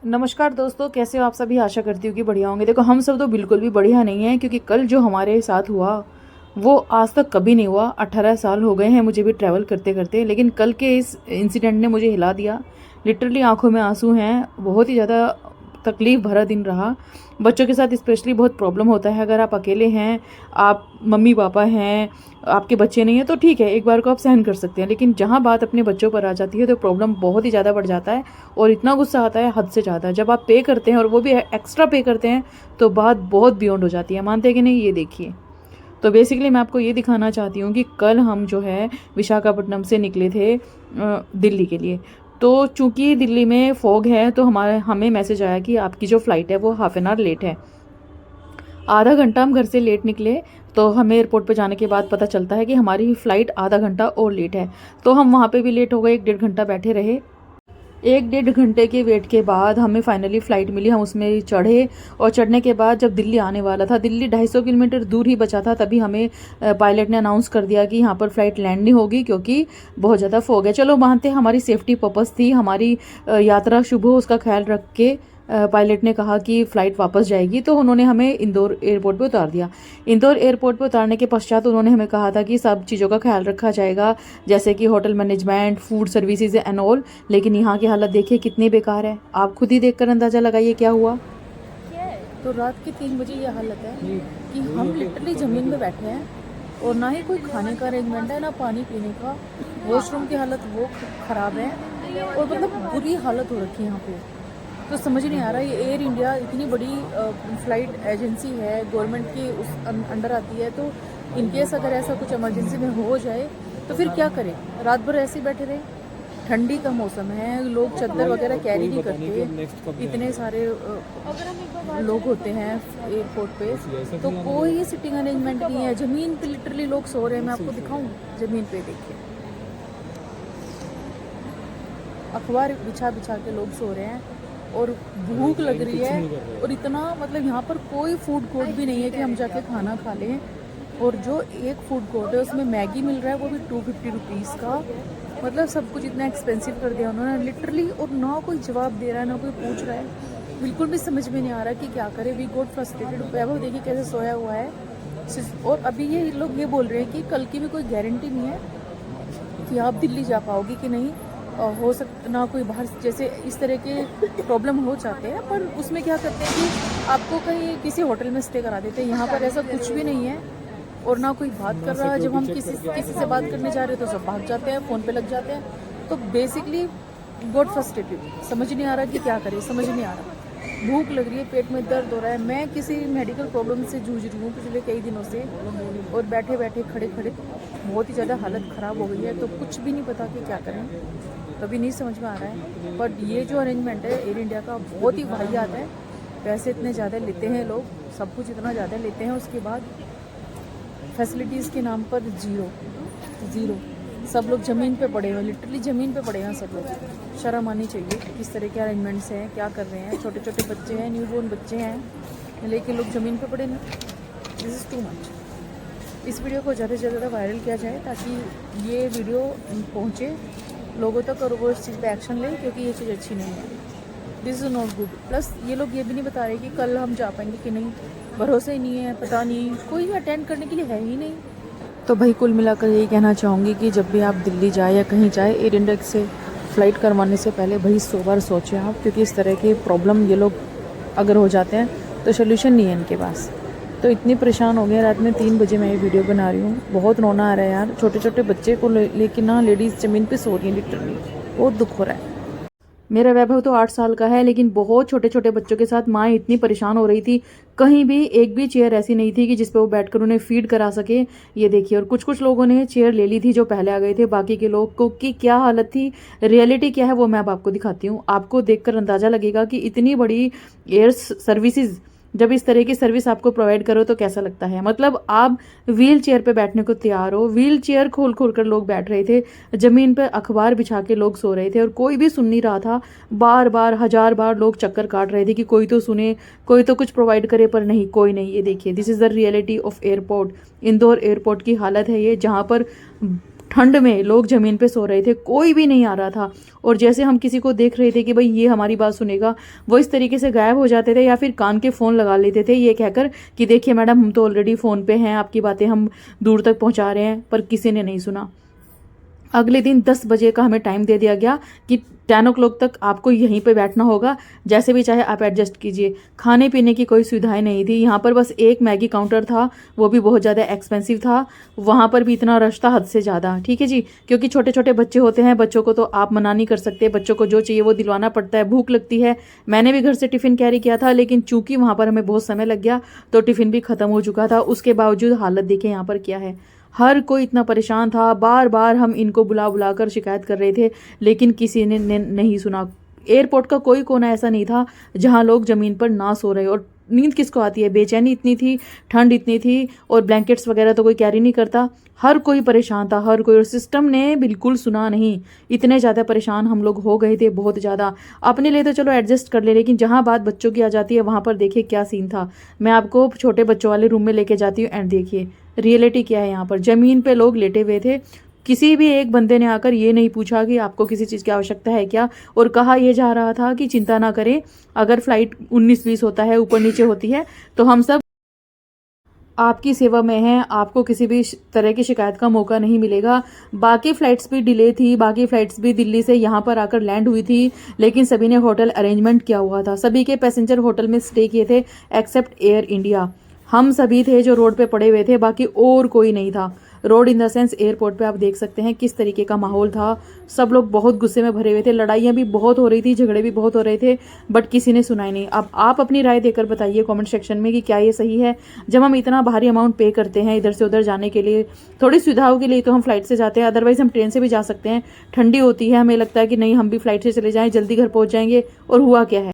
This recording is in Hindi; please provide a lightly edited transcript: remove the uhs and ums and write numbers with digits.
नमस्कार दोस्तों, कैसे हो आप सभी। आशा करती हूँ कि बढ़िया होंगे। देखो, हम सब तो बिल्कुल भी बढ़िया नहीं हैं, क्योंकि कल जो हमारे साथ हुआ वो आज तक कभी नहीं हुआ। 18 साल हो गए हैं मुझे भी ट्रैवल करते करते, लेकिन कल के इस इंसिडेंट ने मुझे हिला दिया। लिटरली आंखों में आंसू हैं। बहुत ही ज़्यादा तकलीफ़ भरा दिन रहा। बच्चों के साथ स्पेशली बहुत प्रॉब्लम होता है। अगर आप अकेले हैं, आप मम्मी पापा हैं, आपके बच्चे नहीं हैं, तो ठीक है, एक बार को आप सहन कर सकते हैं। लेकिन जहाँ बात अपने बच्चों पर आ जाती है तो प्रॉब्लम बहुत ही ज़्यादा बढ़ जाता है और इतना गुस्सा आता है हद से ज़्यादा। जब आप पे करते हैं और वो भी एक्स्ट्रा पे करते हैं तो बात बहुत बियॉन्ड हो जाती है। मानते हैं कि नहीं? ये देखिए। तो बेसिकली मैं आपको ये दिखाना चाहती हूँ कि कल हम जो है विशाखापट्टनम से निकले थे दिल्ली के लिए। तो चूंकि दिल्ली में फॉग है तो हमें मैसेज आया कि आपकी जो फ़्लाइट है वो हाफ एन आवर लेट है। आधा घंटा हम घर से लेट निकले तो हमें एयरपोर्ट पे जाने के बाद पता चलता है कि हमारी फ़्लाइट आधा घंटा और लेट है। तो हम वहाँ पे भी लेट हो गए, 1-1.5 घंटा बैठे रहे। 1-1.5 घंटे के वेट के बाद हमें फाइनली फ़्लाइट मिली। हम उसमें चढ़े और चढ़ने के बाद जब दिल्ली आने वाला था, दिल्ली 250 किलोमीटर दूर ही बचा था, तभी हमें पायलट ने अनाउंस कर दिया कि यहाँ पर फ़्लाइट लैंड नहीं होगी क्योंकि बहुत ज़्यादा फॉग है। चलो मानते, हमारी सेफ्टी पर्पज़ थी, हमारी यात्रा शुभ हो उसका ख्याल रख के पायलट ने कहा कि फ़्लाइट वापस जाएगी। तो उन्होंने हमें इंदौर एयरपोर्ट पे उतार दिया। इंदौर एयरपोर्ट पे उतारने के पश्चात उन्होंने हमें कहा था कि सब चीज़ों का ख्याल रखा जाएगा, जैसे कि hotel management, food services and all. लेकिन यहाँ की हालत देखिए कितनी बेकार है। आप खुद ही देखकर अंदाज़ा लगाइए क्या हुआ। तो रात के 3 बजे ये हालत है कि हम लिटरली ज़मीन में बैठे हैं और ना ही कोई खाने का अरेंजमेंट है, ना पानी पीने का। वॉशरूम की हालत वो ख़राब है और मतलब बुरी हालत हो रखी है यहाँ पे। तो समझ नहीं आ रहा, ये एयर इंडिया इतनी बड़ी फ़्लाइट एजेंसी है, गवर्नमेंट की उस अंडर आती है, तो इनकेस अगर ऐसा कुछ इमरजेंसी में हो जाए तो फिर क्या करें। रात भर ऐसे ही बैठे रहे। ठंडी का मौसम है, लोग चादर वगैरह कैरी नहीं करते, इतने सारे लोग होते हैं एयरपोर्ट पे, तो कोई सिटिंग अरेंजमेंट नहीं है। ज़मीन पे लिटरली लोग सो रहे हैं। मैं आपको दिखाऊं, ज़मीन पे देखिए, अखबार बिछा बिछा के लोग सो रहे हैं और भूख लग रही है। और इतना मतलब यहाँ पर कोई फूड कोर्ट भी नहीं है कि हम जाके खाना खा लें। और जो एक फूड कोर्ट है उसमें मैगी मिल रहा है, वो भी 250 रुपीज़ का। मतलब सब कुछ इतना एक्सपेंसिव कर दिया उन्होंने लिटरली। और ना कोई जवाब दे रहा है, ना कोई पूछ रहा है। बिल्कुल भी समझ में नहीं आ रहा कि क्या करें। We got frustrated. वैभव देखिए कैसे सोया हुआ है। और अभी ये लोग ये बोल रहे हैं कि कल की भी कोई गारंटी नहीं है कि आप दिल्ली जा पाओगे कि नहीं। हो सकता ना कोई बाहर, जैसे इस तरह के प्रॉब्लम हो जाते हैं, पर उसमें क्या करते हैं कि आपको कहीं किसी होटल में स्टे करा देते हैं। यहाँ पर ऐसा कुछ भी नहीं है और ना कोई बात कर रहा है। जब हम किसी से बात करने जा रहे हैं तो सब भाग जाते हैं, फ़ोन पे लग जाते हैं। तो बेसिकली गॉट फ्रस्ट्रेटेड। समझ नहीं आ रहा कि क्या करें, समझ नहीं आ रहा। भूख लग रही है, पेट में दर्द हो रहा है। मैं किसी मेडिकल प्रॉब्लम से जूझ रही हूँ पिछले कई दिनों से, और बैठे बैठे खड़े खड़े बहुत ही ज़्यादा हालत ख़राब हो गई है। तो कुछ भी नहीं पता कि क्या करें, कभी नहीं समझ में आ रहा है। पर ये जो अरेंजमेंट है एयर इंडिया का बहुत ही वाहियात है। पैसे इतने ज़्यादा लेते हैं लोग, सब कुछ इतना ज़्यादा लेते हैं, उसके बाद फैसिलिटीज़ के नाम पर ज़ीरो। सब लोग ज़मीन पे पड़े हुए, लिटरली ज़मीन पे पड़े हैं सब लोग। शर्म आनी चाहिए। किस तरह के अरेंजमेंट्स हैं, क्या कर रहे हैं। छोटे छोटे बच्चे हैं, न्यूबॉर्न बच्चे हैं, लेकिन लोग ज़मीन पे पड़े ना। This is too much. इस वीडियो को ज़्यादा से ज़्यादा वायरल किया जाए ताकि ये वीडियो पहुँचे लोगों तक और वो इस चीज़ पे एक्शन लें, क्योंकि ये चीज़ अच्छी नहीं है। This is not good. Plus ये लोग ये भी नहीं बता रहे कि कल हम जा पाएंगे कि नहीं। भरोसा ही नहीं है, पता नहीं, कोई अटेंड करने के लिए है ही नहीं। तो भाई कुल मिलाकर यही कहना चाहूँगी कि जब भी आप दिल्ली जाए या कहीं जाए, एयर इंडिया से फ़्लाइट करवाने से पहले भाई 100 बार सोचें आप, क्योंकि इस तरह के प्रॉब्लम ये लोग अगर हो जाते हैं तो सोल्यूशन नहीं है इनके पास। तो इतनी परेशान हो गए, रात में 3 बजे मैं ये वीडियो बना रही हूँ। बहुत रोना आ रहा है यार। छोटे छोटे बच्चे को लेके ना लेडीज़ ज़मीन पे सो रही हैं लिटरली। बहुत दुख हो रहा है। मेरा वैभव तो 8 साल का है, लेकिन बहुत छोटे छोटे बच्चों के साथ माँ इतनी परेशान हो रही थी। कहीं भी एक भी चेयर ऐसी नहीं थी कि जिस पे वो बैठकर उन्हें फीड करा सके। ये देखिए, और कुछ कुछ लोगों ने चेयर ले ली थी जो पहले आ गए थे। बाकी के लोग को की क्या हालत थी, रियलिटी क्या है, वो मैं अब आपको दिखाती हूँ। आपको देखकर अंदाज़ा लगेगा कि इतनी बड़ी एयर सर्विसेज जब इस तरह की सर्विस आपको प्रोवाइड करो तो कैसा लगता है। मतलब आप व्हील चेयर पे बैठने को तैयार हो। व्हील चेयर खोल खोल कर लोग बैठ रहे थे, ज़मीन पे अखबार बिछा के लोग सो रहे थे और कोई भी सुन नहीं रहा था। बार बार 1000 बार लोग चक्कर काट रहे थे कि कोई तो सुने, कोई तो कुछ प्रोवाइड करे, पर नहीं, कोई नहीं। ये देखिए, this is the reality of airport. Indore airport की हालत है ये, जहाँ पर ठंड में लोग ज़मीन पे सो रहे थे, कोई भी नहीं आ रहा था। और जैसे हम किसी को देख रहे थे कि भाई ये हमारी बात सुनेगा, वो इस तरीके से गायब हो जाते थे या फिर कान के फ़ोन लगा लेते थे ये कहकर कि देखिए मैडम हम तो ऑलरेडी फ़ोन पे हैं, आपकी बातें हम दूर तक पहुंचा रहे हैं। पर किसी ने नहीं सुना। अगले दिन 10 बजे का हमें टाइम दे दिया गया कि 10 o'clock तक आपको यहीं पे बैठना होगा, जैसे भी चाहे आप एडजस्ट कीजिए। खाने पीने की कोई सुविधाएं नहीं थी यहाँ पर, बस एक मैगी काउंटर था, वो भी बहुत ज़्यादा एक्सपेंसिव था। वहाँ पर भी इतना रश था हद से ज़्यादा, ठीक है जी, क्योंकि छोटे छोटे बच्चे होते हैं, बच्चों को तो आप मना नहीं कर सकते, बच्चों को जो चाहिए वो दिलवाना पड़ता है, भूख लगती है। मैंने भी घर से टिफ़िन कैरी किया था, लेकिन चूंकि वहाँ पर हमें बहुत समय लग गया तो टिफ़िन भी ख़त्म हो चुका था। उसके बावजूद हालत देखें यहाँ पर क्या है, हर कोई इतना परेशान था। बार बार हम इनको बुला बुला कर शिकायत कर रहे थे, लेकिन किसी ने नहीं सुना। एयरपोर्ट का कोई कोना ऐसा नहीं था जहां लोग ज़मीन पर ना सो रहे। और नींद किसको आती है, बेचैनी इतनी थी, ठंड इतनी थी, और ब्लैंकेट्स वगैरह तो कोई कैरी नहीं करता। हर कोई परेशान था, हर कोई, और सिस्टम ने बिल्कुल सुना नहीं। इतने ज़्यादा परेशान हम लोग हो गए थे, बहुत ज़्यादा। अपने लिए तो चलो एडजस्ट कर ले, लेकिन जहाँ बात बच्चों की आ जाती है वहाँ पर देखिए क्या सीन था। मैं आपको छोटे बच्चों वाले रूम में लेके जाती हूँ एंड देखिए रियलिटी क्या है। यहाँ पर ज़मीन पे लोग लेटे हुए थे, किसी भी एक बंदे ने आकर ये नहीं पूछा कि आपको किसी चीज़ की आवश्यकता है क्या। और कहा यह जा रहा था कि चिंता ना करें, अगर फ्लाइट 19-20 होता है, ऊपर नीचे होती है, तो हम सब आपकी सेवा में हैं, आपको किसी भी तरह की शिकायत का मौका नहीं मिलेगा। बाकी फ़्लाइट्स भी डिले थी, बाकी फ़्लाइट्स भी दिल्ली से यहाँ पर आकर लैंड हुई थी, लेकिन सभी ने होटल अरेंजमेंट किया हुआ था। सभी के पैसेंजर होटल में स्टे किए थे एक्सेप्ट एयर इंडिया। हम सभी थे जो रोड पे पड़े हुए थे, बाकी और कोई नहीं था। Road in the sense airport पे आप देख सकते हैं किस तरीके का माहौल था। सब लोग बहुत गुस्से में भरे हुए थे, लड़ाइयाँ भी बहुत हो रही थी, झगड़े भी बहुत हो रहे थे, बट किसी ने सुना ही नहीं। अब आप अपनी राय देकर बताइए कमेंट सेक्शन में कि क्या ये सही है। जब हम इतना भारी अमाउंट पे करते हैं इधर से उधर जाने के लिए, थोड़ी सुविधाओं के लिए तो हम फ्लाइट से जाते हैं, अदरवाइज हम ट्रेन से भी जा सकते हैं। ठंडी होती है, हमें लगता है कि नहीं हम भी फ्लाइट से चले जाएं, जल्दी घर पहुँच जाएंगे, और हुआ क्या है।